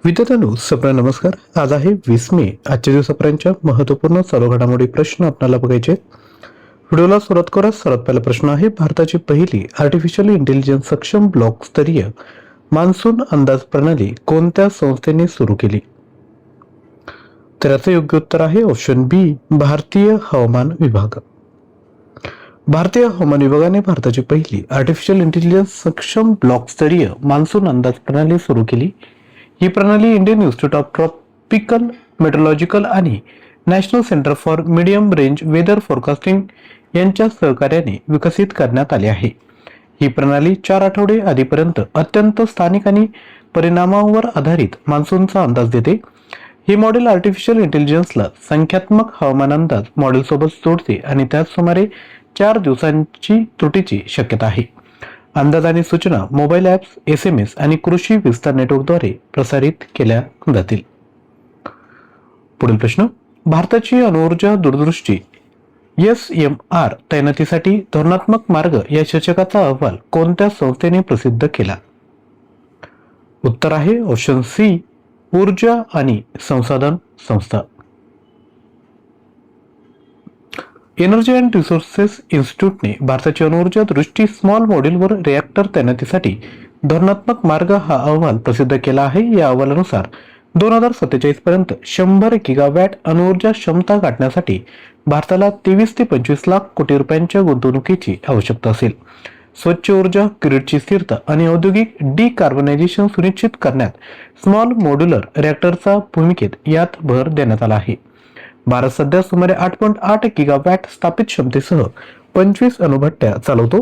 विद्यार्थ्यांनो सप्रा नमस्कार. आज आहे 20 मे. आजच्या दिवसापर्यंतच्या महत्त्वपूर्ण सर्व घडामोडी प्रश्न आपल्याला बघायचे. व्हिडिओला सुरुवात करा. सर्वात पहिला प्रश्न आहे, भारताची पहिली आर्टिफिशियल इंटेलिजन्स सक्षम ब्लॉक स्तरीय मान्सून अंदाज प्रणाली कोणत्या संस्थेने सुरू केली? तर याचं योग्य उत्तर आहे ऑप्शन बी, भारतीय हवामान विभाग. भारतीय हवामान विभागाने भारताची पहिली आर्टिफिशियल इंटेलिजन्स सक्षम ब्लॉक स्तरीय मान्सून अंदाज प्रणाली सुरू केली. ही प्रणाली Indian Institute of Tropical Meteorological आणि National Centre for Medium Range Weather Forecasting यांच्या सहकार्याने विकसित करण्यात आली आहे. ही प्रणाली 4 आठवडे आधीपर्यंत अत्यंत स्थानिक आणि परिणामांवर आधारित मान्सूनचा अंदाज देते. हे मॉडेल आर्टिफिशियल इंटेलिजन्सला संख्यात्मक हवामान अंदाज मॉडेलसोबत जोडते आणि त्यात सुमारे 4 दिवसांची त्रुटीची शक्यता आहे. अंदाज आणि सूचना मोबाईल ॲप्स, SMS आणि कृषी विस्तार नेटवर्कद्वारे प्रसारित केल्या जातील. पुढील प्रश्न, भारताची अणुऊर्जा दूरदृष्टी SMR तैनातीसाठी धोरणात्मक मार्ग या शीर्षकाचा अहवाल कोणत्या संस्थेने प्रसिद्ध केला? उत्तर आहे ऑप्शन सी, ऊर्जा आणि संसाधन संस्था. एनर्जी अँड रिसोर्सेस इन्स्टिट्यूटने भारताची अणुऊर्जा दृष्टी स्मॉल मॉड्यूलवर रिॲक्टर तैनातीसाठी धोरणात्मक मार्ग हा अहवाल प्रसिद्ध केला आहे. या अहवालानुसार 2047 पर्यंत 100 गिगावॅट अणुऊर्जा क्षमता गाठण्यासाठी भारताला 23 ते 25 लाख कोटी रुपयांच्या गुंतवणुकीची आवश्यकता असेल. स्वच्छ ऊर्जा, ग्रीडची स्थिरता आणि औद्योगिक डिकार्बनायझेशन सुनिश्चित करण्यात स्मॉल मॉड्युलर रिॲक्टरचा भूमिकेत यात भर देण्यात आला आहे. भारत सध्या सुमारे 8.8 गिगावॅट स्थापित क्षमतेसह 25 अणुभट्ट्या चालवतो.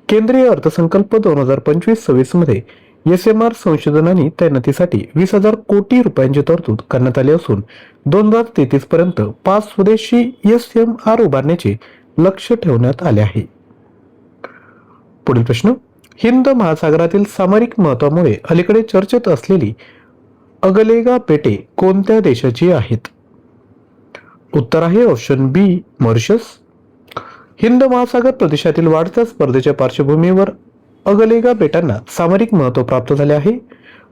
केंद्रीय अर्थसंकल्प 2025-26 मध्ये SMR संशोधन आणि तैनातीसाठी 20,000 कोटी रुपयांची तरतूद करण्यात आली असून 2033 पर्यंत 5 स्वदेशी SMR उभारण्याचे लक्ष्य ठेवण्यात आले आहे. पुढील प्रश्न, हिंद महासागरातील सामरिक महत्त्वामुळे अलीकडे चर्चेत असलेली अगलेगा बेटे कोणत्या देशाची आहेत? उत्तर आहे ऑप्शन बी, मॉरिशस. हिंद महासागर प्रदेशातील वाढत्या स्पर्धेच्या पार्श्वभूमीवर अगलेगा बेटांना सामरिक महत्त्व प्राप्त झाले आहे.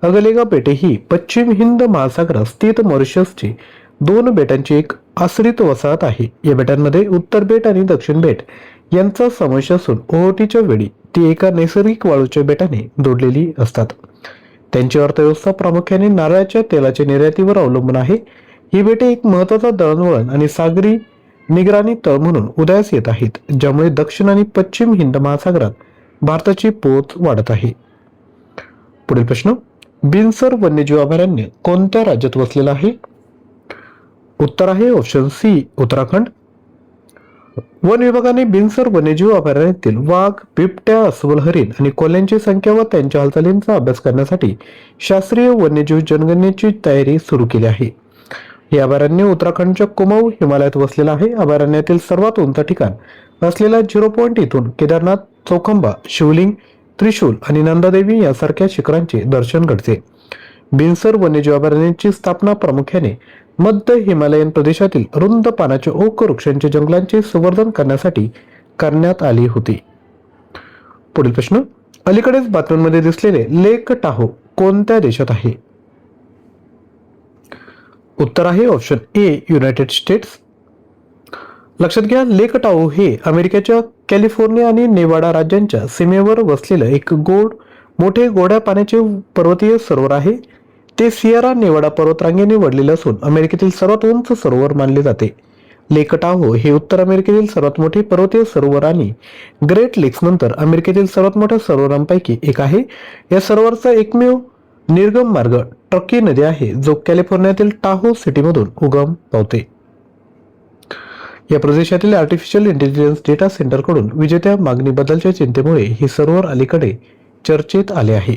अगलेगा बेटे ही पश्चिम हिंद महासागरात स्थित मॉरिशसची 2 बेटांची एक आश्रित वसाहत आहे. या बेटांमध्ये उत्तर बेट आणि दक्षिण बेट यांचा समावेश असून ओहोटीच्या वेळी ती एका नैसर्गिक वाळूच्या बेटाने जोडलेली असतात. त्यांची अर्थव्यवस्था प्रामुख्याने नारळाच्या तेलाच्या निर्यातीवर अवलंबून आहे. ही बेटे एक महत्त्वाचा दळणवळण आणि सागरी निगराणी तळ म्हणून उदयास येत आहेत, ज्यामुळे दक्षिण आणि पश्चिम हिंद महासागरात भारताची पोच वाढत आहे. पुढील प्रश्न, बिनसर वन्यजीव अभयारण्य कोणत्या राज्यात वसलेलं आहे? उत्तर आहे ऑप्शन सी, उत्तराखंड. वन विभागाने बिनसर वन्यजीव अभयारण्यातील वाघ, बिबट्या, अस्वल, हरिण आणि कोल्ह्यांची संख्या व त्यांच्या हालचालींचा अभ्यास करण्यासाठी शास्त्रीय वन्यजीव जनगणनेची तयारी सुरू केली आहे. हे अभयारण्य उत्तराखंडच्या कुमाऊ हिमालयात वसलेलं आहे. अभयारण्यातील सर्वात उंच ठिकाण असलेला 0 पॉइंट इथून केदारनाथ, चौखंबा, शिवलिंग, त्रिशूल आणि नंदादेवी यासारख्या शिखरांचे दर्शन घडते. बिनसर वन्यजीव अभयारण्याची स्थापना प्रामुख्याने मध्य हिमालयन प्रदेशातील रुंद पानाच्या ओक वृक्षांच्या जंगलांचे संवर्धन करण्यासाठी करण्यात आली होती. पुढील प्रश्न, अलीकडेच बातम्यांमध्ये दिसलेले लेक टाहो कोणत्या देशात आहे? उत्तर आहे ऑप्शन ए, युनायटेड स्टेट्स. लक्षात घ्या, लेक टाहो हे अमेरिकेच्या कॅलिफोर्निया आणि नेवाडा राज्यांच्या सीमेवर वसलेलं एक मोठे गोड्या पाण्याचे पर्वतीय सरोवर आहे. ते सियरा नेवाडा पर्वतरांगेने वेढलेले असून अमेरिकेतील सर्वात उंच सरोवर मानले जाते. लेक टाहो हे उत्तर अमेरिकेतील सर्वात मोठे पर्वतीय सरोवर आणि ग्रेट लेक्स नंतर अमेरिकेतील सर्वात मोठ्या सरोवरांपैकी एक आहे. या सरोवराचा एकमेव निर्गम मार्ग ट्रकी नदी आहे, जो कॅलिफोर्नियातील टाहो सिटीमधून उगम पावते. या प्रदेशातील आर्टिफिशियल इंटेलिजन्स डेटा सेंटरकडून विजेत्या मागणीबद्दलच्या चिंतेमुळे हे सरोवर अलीकडे चर्चेत आले आहे.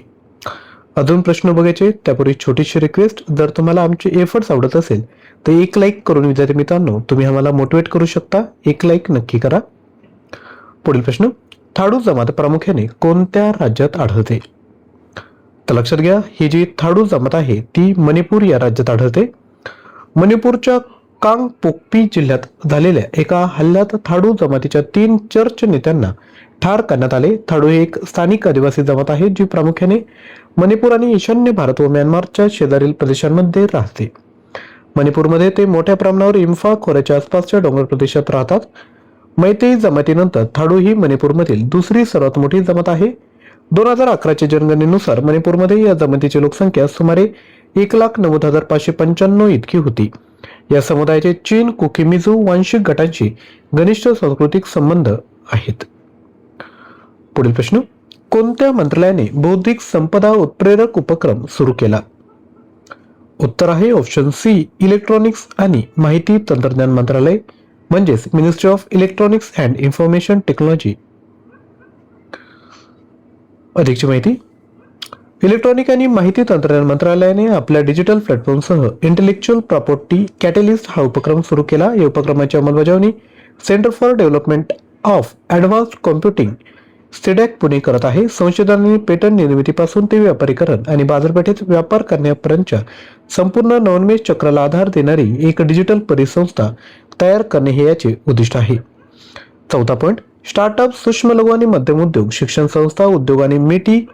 अजून प्रश्न बघायचे त्यापूर्वी छोटीशी रिक्वेस्ट, जर तुम्हाला आमचे एफर्ट्स आवडत असेल तर एक लाईक करून विद्यार्थी मित्रांनो तुम्ही आम्हाला मोटिवेट करू शकता. एक लाईक नक्की करा. पुढील प्रश्न, थाडू जमात प्रामुख्याने कोणत्या राज्यात आढळते? तर लक्षात घ्या, ही जी थाडू जमात आहे ती मणिपूर या राज्यात आढळते. मणिपूरच्या कांगपोक्पी जिल्ह्यात झालेल्या एका हल्ल्यात थाडू जमातीच्या 3 चर्च नेत्यांना ठार करण्यात आले. थाडू हे एक स्थानिक आदिवासी जमात आहे जी प्रामुख्याने मणिपूर आणि ईशान्य भारत व म्यानमारच्या शेजारील प्रदेशांमध्ये राहते. मणिपूरमध्ये ते मोठ्या प्रमाणावर इम्फा खोऱ्याच्या आसपासच्या डोंगर प्रदेशात राहतात. मैतेई जमातीनंतर थाडू ही मणिपूरमधील दुसरी सर्वात मोठी जमात आहे. 2011च्या जनगणनेनुसार मणिपूरमध्ये या जमातीची लोकसंख्या सुमारे 1,90,595 इतकी होती. या समुदायाचे चीन कुकी-मिझू वांशिक गटांशी घनिष्ठ सांस्कृतिक संबंध आहेत. पुढील प्रश्न, कोणत्या मंत्रालयाने बौद्धिक संपदा उत्प्रेरक उपक्रम सुरू केला? उत्तर आहे ऑप्शन सी, इलेक्ट्रॉनिक्स आणि माहिती तंत्रज्ञान मंत्रालय म्हणजेच Ministry of Electronics and Information Technology. अधिकची माहिती, इलेक्ट्रॉनिक आणि माहिती तंत्रज्ञान मंत्रालयाने आपल्या डिजिटल प्लॅटफॉर्मसह इंटेलेक्च्युअल प्रॉपर्टी कॅटलिस्ट हा उपक्रम सुरू केला. या उपक्रमाची अंमलबजावणी Centre for Development of Advanced Computing स्टेडॅक पुणे करत आहे. संशोधन आणि पेटंट निर्मितीपासून ते व्यापारीकरण आणि बाजारपेठेत व्यापार करण्यापर्यंतच्या संपूर्ण नवोन्मेष चक्राला आधार देणारी एक डिजिटल परिसंस्था तयार करणे हे याचे उद्दिष्ट आहे. 4था पॉईंट, स्टार्टअप, सूक्ष्म लघु आणि मध्यम उद्योग, शिक्षण संस्था, उद्योग आणि मेटी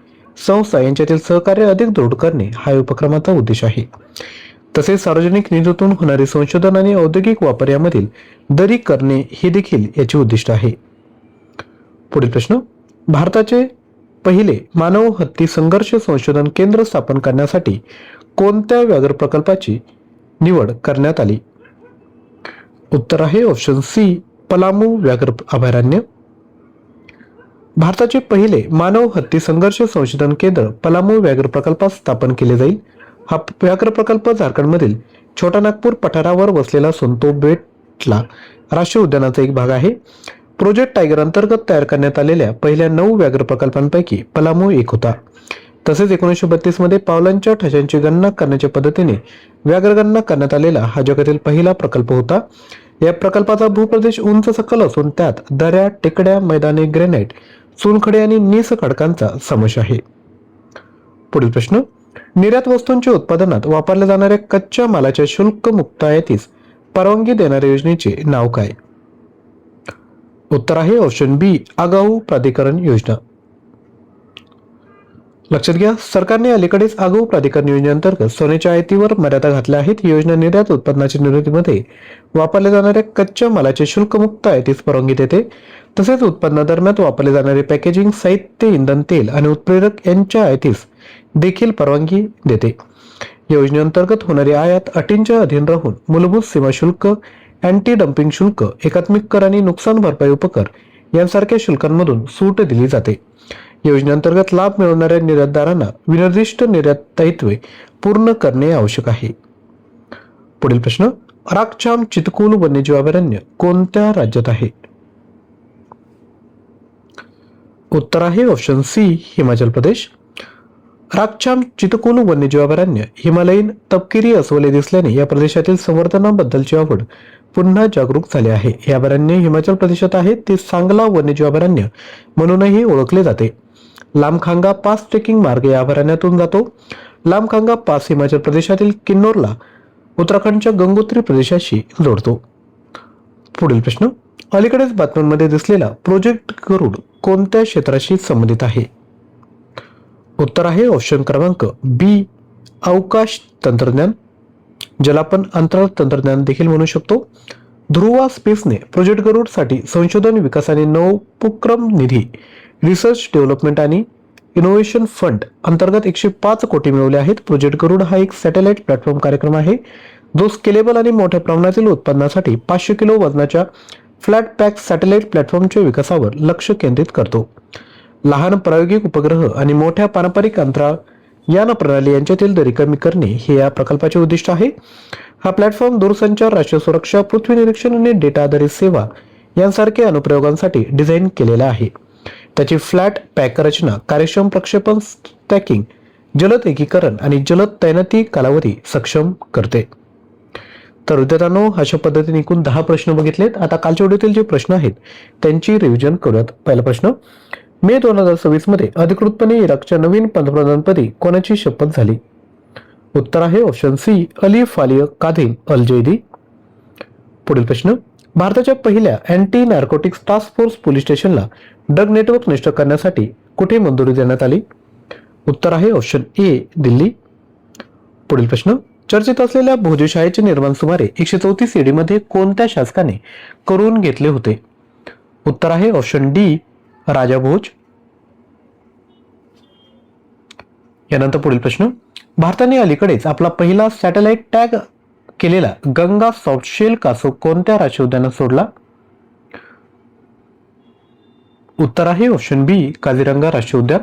संस्था यांच्यातील सहकार्य अधिक दृढ करणे हा या उपक्रमाचा उद्देश आहे. तसेच सार्वजनिक निधीतून होणारे संशोधन आणि औद्योगिक वापर यामधील दरी करणे हे देखील याचे उद्दिष्ट आहे. पुढील प्रश्न, भारताचे पहिले मानव हत्ती संघर्ष संशोधन केंद्र स्थापन करण्यासाठी कोणत्या व्याघ्र प्रकल्पाची निवड करण्यात आली? उत्तर आहे ऑप्शन सी, पलामू व्याघ्र अभयारण्य. भारताचे पहिले मानव हत्ती संघर्ष संशोधन केंद्र पलामू व्याघ्र प्रकल्पात स्थापन केले जाईल. हा व्याघ्र प्रकल्प झारखंडमधील छोटा नागपूर पठारावर वसलेला सोनतो बेटला राष्ट्रीय उद्यानाचा एक भाग आहे. प्रोजेक्ट टायगर अंतर्गत तयार करण्यात आलेल्या पहिल्या 9 व्याघ्र प्रकल्पांपैकी पलामू एक होता. तसेच 1932 मध्ये पावलांच्या ठशांची गणना करण्याच्या पद्धतीने व्याघ्र गणना करण्यात आलेला हा जगातील पहिला प्रकल्प होता. या प्रकल्पाचा भूप्रदेश उंच सकल असून त्यात दऱ्या, टेकड्या, मैदाने, ग्रेनाइट, चुनखडे आणि नीस खडकांचा समावेश आहे. पुढील प्रश्न, निर्यात वस्तूंच्या उत्पादनात वापरल्या जाणाऱ्या कच्च्या मालाच्या शुल्क मुक्त आयातीस परवानगी देणाऱ्या योजनेचे नाव काय? उत्तर आहे ऑप्शन बी, आगाऊ प्राधिकरण योजना. लक्षात घ्या, सरकारने अलीकडेच आगाऊ प्राधिकरण योजनेअंतर्गत सोन्याच्या आयातीवर मर्यादा घातल्या आहेत. ही योजना निर्यात उत्पादनाच्या निर्मितीमध्ये वापरल्या जाणाऱ्या कच्च्या मालाचे शुल्कमुक्त आयातीस परवानगी देते. तसेच उत्पादनादरम्यान वापरले जाणारे पॅकेजिंग साहित्य, इंधन तेल आणि उत्प्रेरक यांच्या आयातीस देखील परवानगी देते. या योजनेअंतर्गत होणारी आयात अटींच्या अधीन राहून मूलभूत सीमा शुल्क, अँटी डम्पिंग शुल्क, एकात्मिक कर आणि नुकसान भरपाई उपकर यांसारख्या शुल्कांमधून सूट दिली जाते. योजनेअंतर्गत लाभ मिळवणाऱ्या निर्यातदारांना विनिर्दिष्ट निर्यात दायित्वे पूर्ण करणे आवश्यक आहे. पुढील प्रश्न, राकछाम चितकुल वन्यजीव अभयारण्य कोणत्या राज्यात आहे? उत्तर आहे ऑप्शन सी, हिमाचल प्रदेश. राकछाम चितकुल वन्यजीव अभयारण्य हिमालयीन तपकिरी अस्वले दिसल्याने या प्रदेशातील संवर्धनाबद्दलची आवड पुन्हा जागरूक झाले आहे. हे अभयारण्य हिमाचल प्रदेशात आहे. ते सांगला वन्यजीव अभयारण्य म्हणूनही ओळखले जाते. लामखांगा पास ट्रेकिंग मार्ग या अभयारण्यातून जातो. लामखांगा पास हिमाचल प्रदेशातील किन्नौरला उत्तराखंडच्या गंगोत्री प्रदेशाशी जोडतो. पुढील प्रश्न, अलीकडेच बातम्यांमध्ये दिसलेला प्रोजेक्ट गरुड कोणत्या क्षेत्राशी संबंधित आहे? उत्तर आहे ऑप्शन क्रमांक बी, अवकाश तंत्रज्ञान, ज्याला आपण अंतराळ तंत्रज्ञान देखील म्हणू शकतो. ध्रुवा स्पेसने प्रोजेक्ट गरुड साठी संशोधन विकास आणि नवोपक्रम निधी, रिसर्च डेव्हलपमेंट आणि इनोव्हेशन फंड अंतर्गत 105 कोटी मिळवले आहेत. प्रोजेक्ट गरुड हा एक सॅटेलाइट प्लॅटफॉर्म कार्यक्रम आहे जो स्केलेबल आणि मोठ्या प्रमाणातील उत्पादनासाठी 500 किलो वजनाच्या फ्लॅट पॅक सॅटेलाइट प्लॅटफॉर्मच्या विकासावर लक्ष केंद्रित करतो. लहान प्रायोगिक उपग्रह आणि मोठ्या पारंपरिक अंतराळ यान प्रणाली यांच्यातील दरी कमी करणे हे या प्रकल्पाचे उद्दिष्ट आहे. हा प्लॅटफॉर्म दूरसंचार, राष्ट्रीय सुरक्षा, पृथ्वी निरीक्षण आणि डेटा आधारित सेवा यांसारख्या अनुप्रयोगांसाठी डिझाईन केलेला आहे. त्याची फ्लॅट पॅक रचना कार्यक्षम प्रक्षेपण, स्टॅकिंग, जलद एकीकरण आणि जलद तैनाती कालावधी सक्षम करते. तर विद्यार्थ्यांनो, अशा पद्धतीने एकूण 10 प्रश्न बघितलेत. आता कालच्या व्हिडिओतील जे प्रश्न आहेत त्यांची रिव्हिजन करूयात. पहिला प्रश्न, मे 2026 मध्ये अधिकृतपणे इराकच्या नवीन पंतप्रधानपदी कोणाची शपथ झाली? उत्तर आहे ऑप्शन सी, अली फालिह कादिम अल जैदी. पुढील प्रश्न, भारताच्या पहिल्या anti narcotics task force police स्टेशनला ड्रग नेटवर्क नष्ट करण्यासाठी कुठे मंजुरी देण्यात आली? उत्तर आहे ऑप्शन ए दिल्ली. पुढील प्रश्न, चर्चेत असलेल्या भोजशाळेचे निर्माण सुमारे 134 AD मध्ये कोणत्या शासकाने करून घेतले होते? उत्तर आहे ऑप्शन डी राजा भोज. यानंतर पुढील प्रश्न, भारताने अलीकडेच आपला पहिला सॅटेलाइट टॅग केलेला गंगा सॉफ्ट शेल कासव कोणत्या राष्ट्रीय उद्यानात सोडला? उत्तर आहे ऑप्शन बी काझीरंगा राष्ट्रीय उद्यान.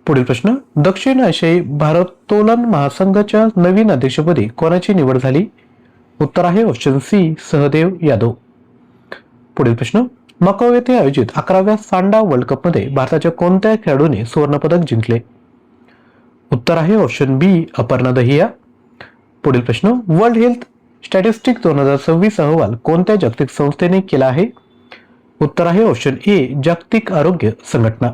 पुढील प्रश्न, दक्षिण आशियाई भारोत्तोलन महासंघाच्या नवीन अध्यक्षपदी कोणाची निवड झाली? उत्तर आहे ऑप्शन सी सहदेव यादव. पुढील प्रश्न, मकाऊ येथे आयोजित 11व्या सांडा वर्ल्ड कप मध्ये भारताच्या कोणत्या खेळाडूने सुवर्णपदक जिंकले? उत्तर आहे ऑप्शन बी अपर्णा दहिया. पुढील प्रश्न, वर्ल्ड हेल्थ स्टॅटिस्टिक 2026 अहवाल कोणत्या जागतिक संस्थेने केला आहे? उत्तर आहे ऑप्शन ए जागतिक आरोग्य संघटना.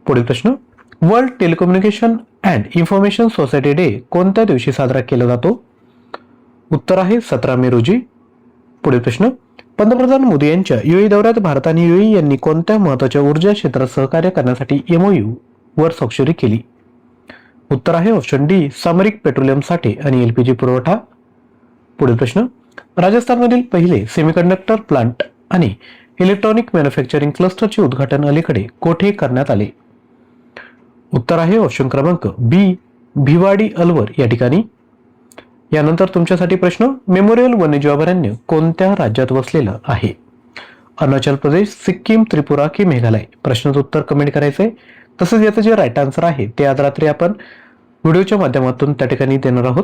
पुढील प्रश्न, world telecommunication and information society day कोणत्या दिवशी साजरा केला जातो? उत्तर आहे 17 मे रोजी. पुढील प्रश्न, पंतप्रधान मोदी यांच्या युएई दौऱ्यात भारत आणि युएई यांनी कोणत्या महत्त्वाच्या ऊर्जा क्षेत्रात सहकार्य करण्यासाठी MOU वर स्वाक्षरी केली? उत्तर आहे ऑप्शन डी सामरिक पेट्रोलियम साठे आणि LPG पुरवठा. पुढील प्रश्न, राजस्थानमधील पहिले सेमीकंडक्टर प्लांट आणि इलेक्ट्रॉनिक मॅन्युफॅक्चरिंग क्लस्टरचे उद्घाटन अलीकडे कोठे करण्यात आले? उत्तर आहे ऑप्शन क्रमांक बी भिवाडी अलवर या ठिकाणी. यानंतर तुमच्यासाठी प्रश्न, मेमोरियल वन्यजीव अभयारण्य कोणत्या राज्यात वसलेलं आहे? अरुणाचल प्रदेश, सिक्कीम, त्रिपुरा की मेघालय? प्रश्नाचं उत्तर कमेंट करायचंय. तसंच याचं जे राईट आन्सर आहे ते आज रात्री आपण व्हिडिओच्या माध्यमातून त्या ठिकाणी देणार आहोत.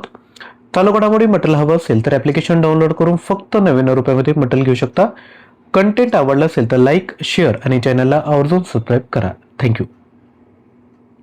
चालू घडामोडी मटेरियल हवं असेल तर ॲप्लिकेशन डाउनलोड करून फक्त 99 रुपयामध्ये मटेरियल घेऊ शकता. कंटेंट आवडलं असेल तर लाईक, शेअर आणि चॅनलला आवर्जून सबस्क्राईब करा. थँक्यू.